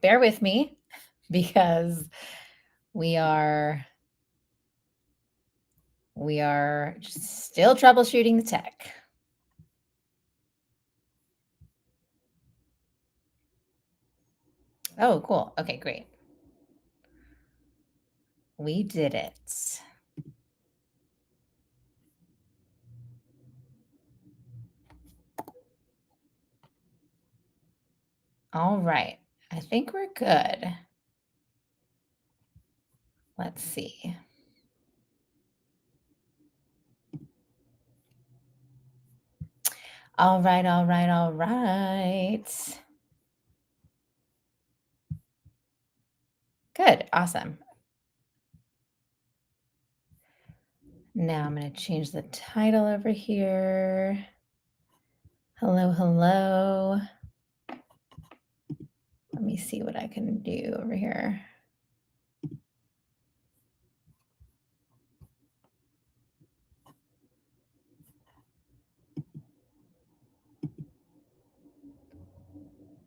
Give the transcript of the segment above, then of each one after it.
bear with me because we are we are still troubleshooting the tech. Oh, cool. Okay, great. We did it. All right. I think we're good. Let's see. All right, all right, all right. Good. Awesome. Now I'm going to change the title over here. Hello, hello. Let me see what I can do over here.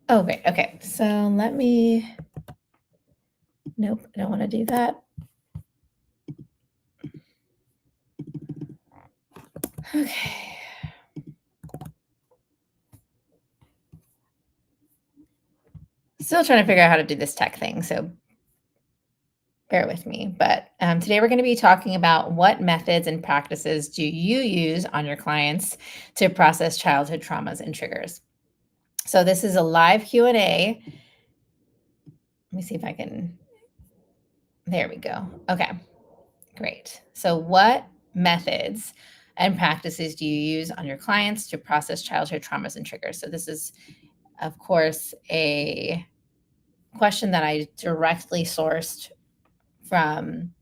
Oh, great. Okay. So let me, nope, I don't want to do that. Okay. Still trying to figure out how to do this tech thing. So bear with me. But today we're going to be talking about what methods and practices do you use on your clients to process childhood traumas and triggers. So this is a live Q&A. Let me see if I can, there we go. Okay, great. So what methods and practices do you use on your clients to process childhood traumas and triggers? So this is, of course, a question that I directly sourced from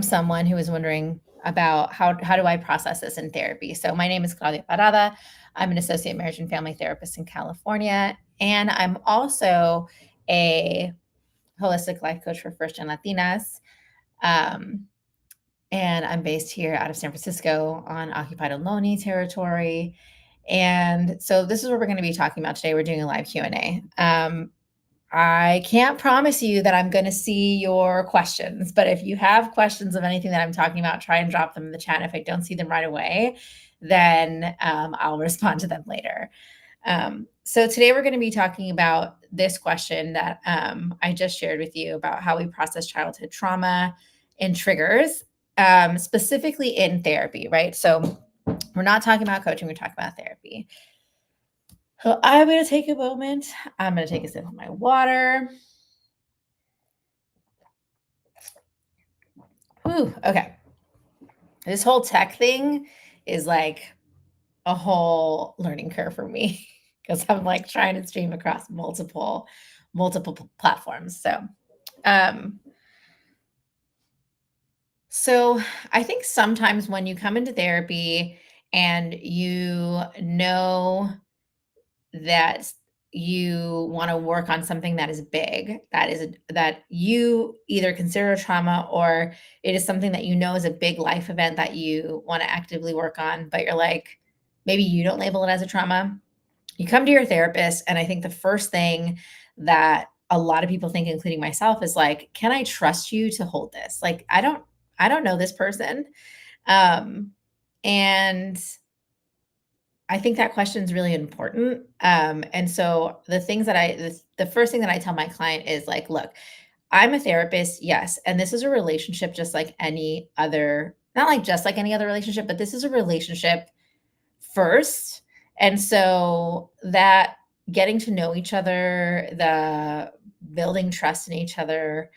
someone who was wondering about how do I process this in therapy. So my name is Claudia Parada. I'm an associate marriage and family therapist in California, and I'm also a holistic life coach for first gen Latinas. Um, and I'm based here out of San Francisco on occupied Ohlone territory. And so this is what we're going to be talking about today. We're doing a live Q&A. I can't promise you that I'm going to see your questions, but if you have questions of anything that I'm talking about, try and drop them in the chat. If I don't see them right away, then I'll respond to them later. So today we're going to be talking about this question that I just shared with you about how we process childhood trauma and triggers, specifically in therapy, right? So we're not talking about coaching, we're talking about therapy. So I'm going to take a moment. I'm going to take a sip of my water. Whew, okay. This whole tech thing is like a whole learning curve for me because I'm like trying to stream across multiple platforms. Um, so I think sometimes when you come into therapy and you know that you want to work on something that is big, that you either consider a trauma or it is something that you know is a big life event that you want to actively work on, but you're like, maybe you don't label it as a trauma. You come to your therapist, and I think the first thing that a lot of people think, including myself, is like, can I trust you to hold this? Like, I don't know this person. Um, and I think that question is really important. And so the first thing that I tell my client is like, look, I'm a therapist, yes, and this is a relationship just like any other, not like just like any other relationship, but this is a relationship first. And so that getting to know each other, the building trust in each other,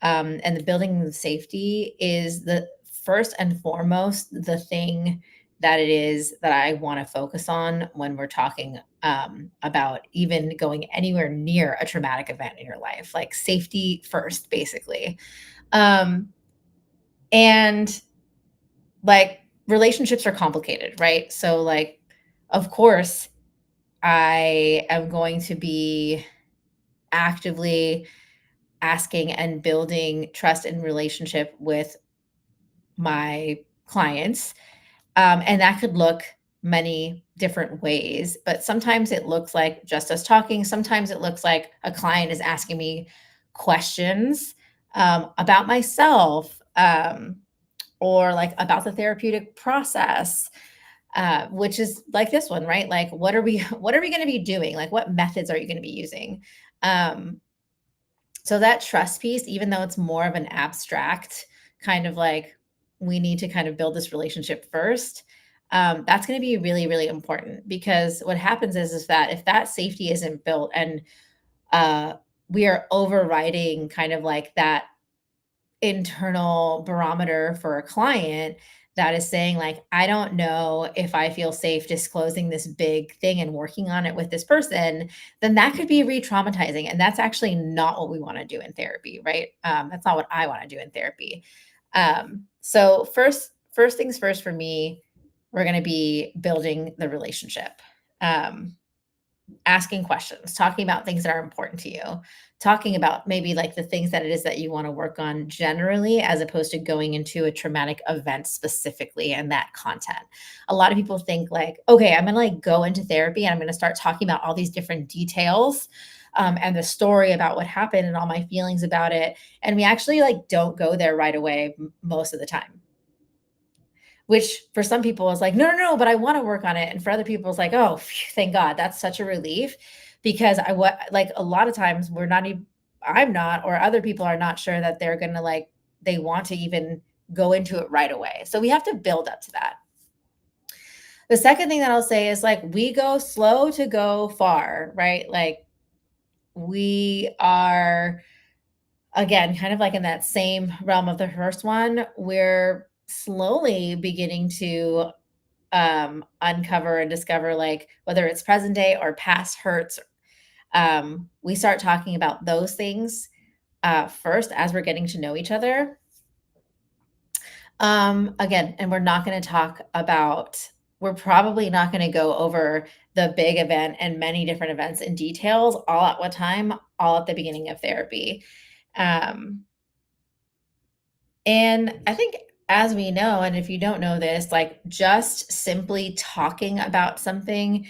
and the building the safety is the first and foremost the thing that it is that I want to focus on when we're talking about even going anywhere near a traumatic event in your life, like safety first, basically. Um, and like relationships are complicated, right? So, like, of course, I am going to be actively asking and building trust and relationship with my clients. And that could look many different ways, but sometimes it looks like just us talking. Sometimes it looks like a client is asking me questions about myself, or like about the therapeutic process, which is like this one, right? Like, what are we what are we going to be doing? Like, what methods are you going to be using? Um, so that trust piece, even though it's more of an abstract kind of like, we need to kind of build this relationship first. That's going to be really, really important, because what happens is that if that safety isn't built, and uh, we are overriding kind of like that internal barometer for a client that is saying like, I don't know if I feel safe disclosing this big thing and working on it with this person, then that could be re-traumatizing, and that's actually not what we want to do in therapy, right? That's not what I want to do in therapy. So first things first for me, we're going to be building the relationship. um, Asking questions, talking about things that are important to you, talking about maybe like the things that it is that you want to work on generally, as opposed to going into a traumatic event specifically and that content. A lot of people think like, okay, I'm going to like go into therapy and I'm going to start talking about all these different details, and the story about what happened and all my feelings about it. And we actually like don't go there right away most of the time, which for some people is like, no, no, no, but I want to work on it. And for other people, it's like, oh, phew, thank God. That's such a relief, because what like a lot of times we're not even, I'm not, or other people are not sure that they're going to like, they want to even go into it right away. So we have to build up to that. The second thing that I'll say is like, we go slow to go far, right? Like, we are, again, kind of like in that same realm of the first one, we're slowly beginning to uncover and discover, like, whether it's present day or past hurts. We start talking about those things first as we're getting to know each other. Again, and we're not going to talk about, we're probably not going to go over the big event and many different events in details all at one time, all at the beginning of therapy. Um, and I think, as we know, and if you don't know this, like just simply talking about something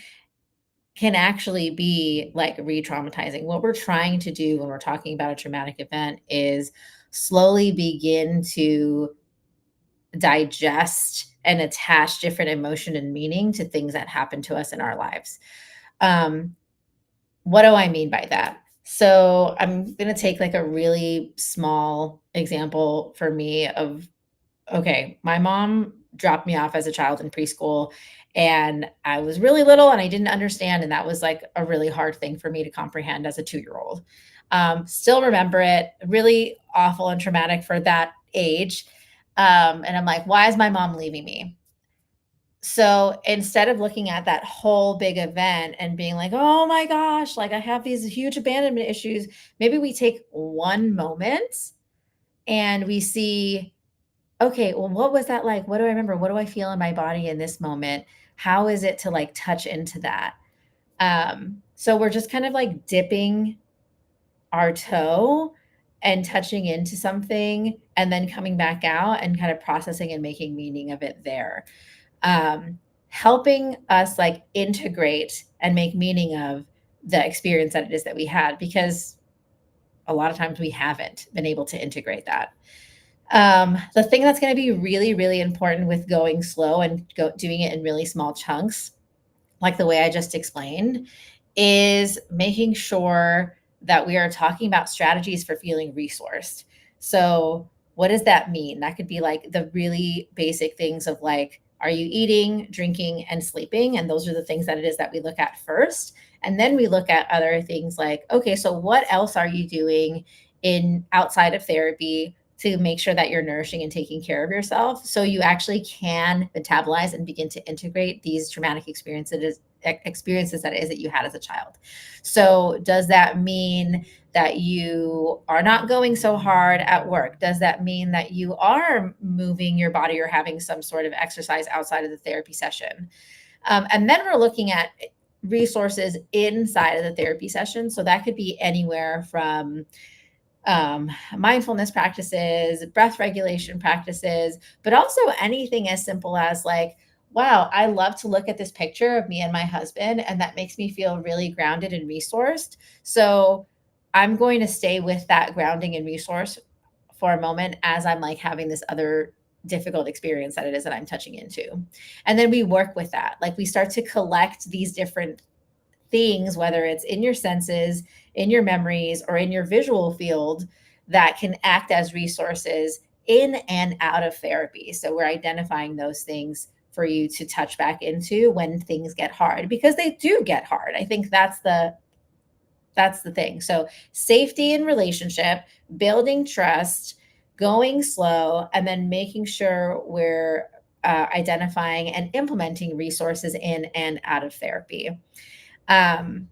can actually be like re-traumatizing. What we're trying to do when we're talking about a traumatic event is slowly begin to digest and attach different emotion and meaning to things that happen to us in our lives. Um, what do I mean by that? So I'm going to take like a really small example for me of, okay, my mom dropped me off as a child in preschool, and I was really little and I didn't understand. And that was like a really hard thing for me to comprehend as a 2 year old. Still remember it, really awful and traumatic for that age. And I'm like, why is my mom leaving me? So instead of looking at that whole big event and being like, oh my gosh, like I have these huge abandonment issues, maybe we take one moment and we see, okay, well, what was that like? What do I remember? What do I feel in my body in this moment? How is it to like touch into that? So we're just kind of like dipping our toe and touching into something and then coming back out and kind of processing and making meaning of it there. Um, Helping us like integrate and make meaning of the experience that it is that we had, because a lot of times we haven't been able to integrate that. The thing that's going to be really, really important with going slow and doing it in really small chunks, like the way I just explained, is making sure that we are talking about strategies for feeling resourced. So, what does that mean? That could be like the really basic things of like, are you eating, drinking, and sleeping? And those are the things that it is that we look at first. And then we look at other things like, okay, so what else are you doing in outside of therapy to make sure that you're nourishing and taking care of yourself, so you actually can metabolize and begin to integrate these traumatic experiences that it is that you had as a child. So does that mean that you are not going so hard at work? Does that mean that you are moving your body or having some sort of exercise outside of the therapy session? And then we're looking at resources inside of the therapy session. So that could be anywhere from mindfulness practices, breath regulation practices, but also anything as simple as like, wow, I love to look at this picture of me and my husband, and that makes me feel really grounded and resourced. So I'm going to stay with that grounding and resource for a moment as I'm like having this other difficult experience that it is that I'm touching into. And then we work with that. Like we start to collect these different things, whether it's in your senses, in your memories, or in your visual field, that can act as resources in and out of therapy. So we're identifying those things for you to touch back into when things get hard, because they do get hard. I think that's the thing. So safety in relationship, building trust, going slow, and then making sure we're identifying and implementing resources in and out of therapy. Um,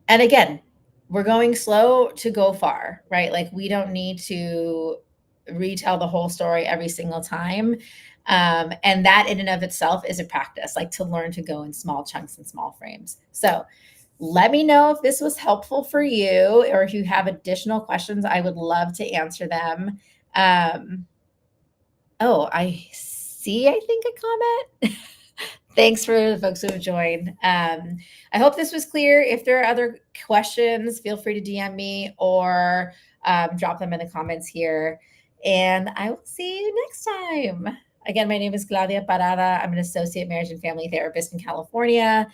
and again, we're going slow to go far, right? Like we don't need to retell the whole story every single time. And that in and of itself is a practice, like to learn to go in small chunks and small frames. So let me know if this was helpful for you, or if you have additional questions, I would love to answer them. Um, oh, I see, I think a comment. Thanks for the folks who have joined. I hope this was clear. If there are other questions, feel free to DM me or drop them in the comments here. And I will see you next time. Again, my name is Claudia Parada. I'm an associate marriage and family therapist in California.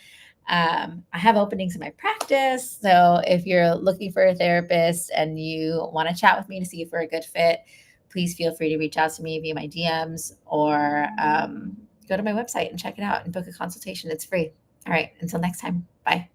I have openings in my practice. So if you're looking for a therapist and you want to chat with me to see if we're a good fit, please feel free to reach out to me via my DMs or go to my website and check it out and book a consultation. It's free. All right. Until next time. Bye.